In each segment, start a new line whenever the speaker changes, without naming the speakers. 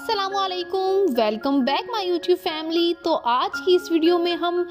अस्सलामुअलैकुम, welcome back my YouTube family. तो आज की इस वीडियो में हम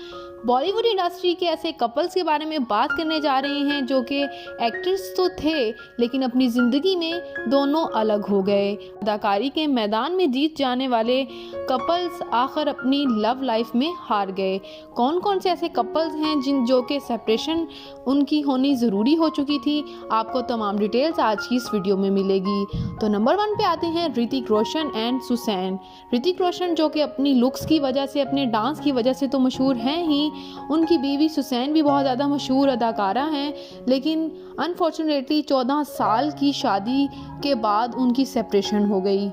बॉलीवुड इंडस्ट्री के ऐसे कपल्स के बारे में बात करने जा रहे हैं जो कि एक्टर्स तो थे लेकिन अपनी ज़िंदगी में दोनों अलग हो गए। अदाकारी के मैदान में जीत जाने वाले कपल्स आखिर अपनी लव लाइफ में हार गए। कौन कौन से ऐसे कपल्स हैं जो कि सेपरेशन उनकी होनी ज़रूरी हो चुकी थी, आपको तमाम डिटेल्स आज की इस वीडियो में मिलेगी। तो नंबर 1 पे आते हैं ऋतिक रोशन एंड सुसैन। ऋतिक रोशन जो कि अपनी लुक्स की वजह से, अपने डांस की वजह से तो मशहूर हैं ही, उनकी बीवी सुसैन भी बहुत ज़्यादा मशहूर अदाकारा हैं, लेकिन अनफॉर्चुनेटली 14 साल की शादी के बाद उनकी सेपरेशन हो गई।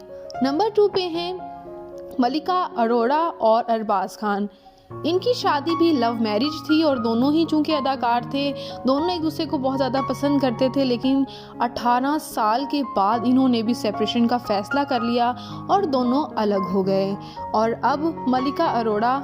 नंबर 2 पे हैं मलिका अरोड़ा और अरबाज खान। इनकी शादी भी लव मैरिज थी और दोनों ही चूँकि अदाकार थे, दोनों एक दूसरे को बहुत ज़्यादा पसंद करते थे, लेकिन 18 साल के बाद इन्होंने भी सेपरेशन का फ़ैसला कर लिया और दोनों अलग हो गए। और अब मलिका अरोड़ा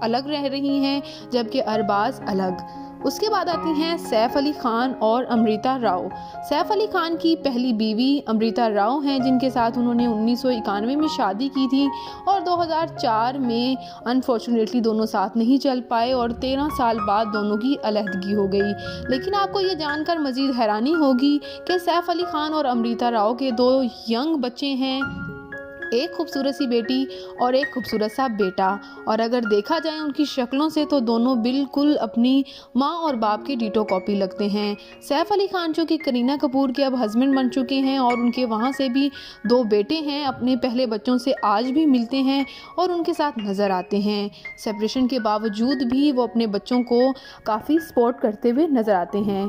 अलग रह रही हैं जबकि अरबाज अलग। उसके बाद आती हैं सैफ अली खान और अमृता राव। सैफ अली खान की पहली बीवी अमृता राव हैं जिनके साथ उन्होंने 1991 में शादी की थी और 2004 में अनफॉर्चुनेटली दोनों साथ नहीं चल पाए और 13 साल बाद दोनों की अलहदगी हो गई। लेकिन आपको ये जानकर मज़ीद हैरानी होगी कि सैफ अली खान और अमृता राव के 2 यंग बच्चे हैं, एक खूबसूरत सी बेटी और एक खूबसूरत सा बेटा। और अगर देखा जाए उनकी शक्लों से तो दोनों बिल्कुल अपनी माँ और बाप के डिटो कॉपी लगते हैं। सैफ अली खान जो कि करीना कपूर के अब हस्बैंड बन चुके हैं और उनके वहाँ से भी 2 बेटे हैं, अपने पहले बच्चों से आज भी मिलते हैं और उनके साथ नज़र आते हैं। सेपरेशन के बावजूद भी वो अपने बच्चों को काफ़ी सपोर्ट करते हुए नज़र आते हैं।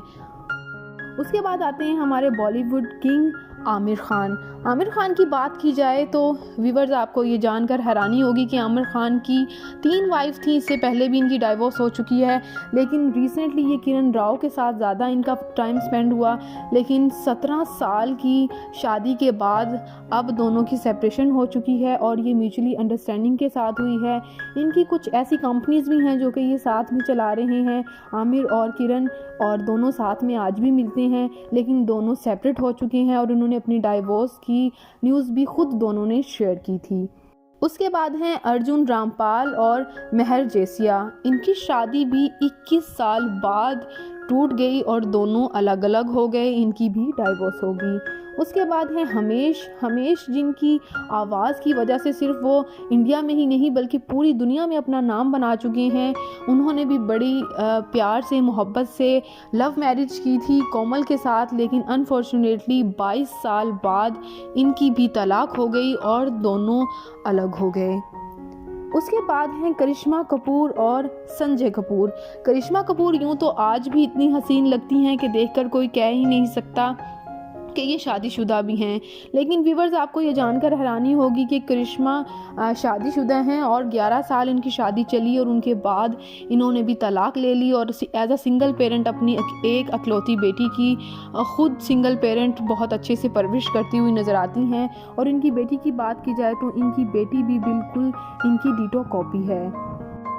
उसके बाद आते हैं हमारे बॉलीवुड किंग आमिर खान। आमिर खान की बात की जाए तो व्यूअर्स आपको ये जानकर हैरानी होगी कि आमिर खान की 3 वाइफ थी, इससे पहले भी इनकी डाइवोर्स हो चुकी है, लेकिन रिसेंटली ये किरण राव के साथ ज़्यादा इनका टाइम स्पेंड हुआ। लेकिन 17 साल की शादी के बाद अब दोनों की सेपरेशन हो चुकी है और ये म्यूचुअली अंडरस्टैंडिंग के साथ हुई है। इनकी कुछ ऐसी कंपनीज भी हैं जो कि ये साथ में चला रहे हैं, आमिर और किरण, और दोनों साथ में आज भी मिलते हैं, लेकिन दोनों सेपरेट हो चुके हैं और उन्होंने अपनी डाइवोर्स की न्यूज़ भी खुद दोनों ने शेयर की थी। उसके बाद हैं अर्जुन रामपाल और मेहर जेसिया। इनकी शादी भी 21 साल बाद टूट गई और दोनों अलग अलग हो गए, इनकी भी डाइवोर्स होगी। उसके बाद हैं हमेश जिनकी आवाज़ की वजह से सिर्फ वो इंडिया में ही नहीं बल्कि पूरी दुनिया में अपना नाम बना चुके हैं। उन्होंने भी बड़ी प्यार से, मोहब्बत से लव मैरिज की थी कोमल के साथ, लेकिन अनफॉर्चुनेटली 22 साल बाद इनकी भी तलाक हो गई और दोनों अलग हो गए। उसके बाद हैं करिश्मा कपूर और संजय कपूर। करिश्मा कपूर यूँ तो आज भी इतनी हसीन लगती हैं कि देखकर कोई कह ही नहीं सकता कि ये शादीशुदा भी हैं, लेकिन व्यूअर्स आपको ये जानकर हैरानी होगी कि करिश्मा शादीशुदा हैं और 11 साल इनकी शादी चली और उनके बाद इन्होंने भी तलाक ले ली और एज अ सिंगल पेरेंट अपनी एक अकलौती बेटी की खुद सिंगल पेरेंट बहुत अच्छे से परवरिश करती हुई नज़र आती हैं। और इनकी बेटी की बात की जाए तो इनकी बेटी भी बिल्कुल इनकी डिटो कॉपी है।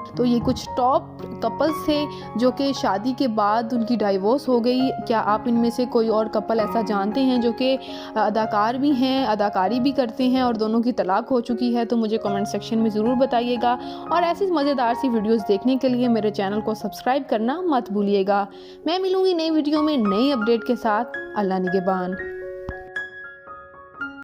तो ये कुछ टॉप कपल्स थे जो कि शादी के बाद उनकी डाइवोर्स हो गई। क्या आप इनमें से कोई और कपल ऐसा जानते हैं जो कि अदाकार भी हैं, अदाकारी भी करते हैं और दोनों की तलाक हो चुकी है? तो मुझे कमेंट सेक्शन में ज़रूर बताइएगा और ऐसी मज़ेदार सी वीडियोस देखने के लिए मेरे चैनल को सब्सक्राइब करना मत भूलिएगा। मैं मिलूँगी नई वीडियो में नई अपडेट के साथ। अल्लाह निगहबान।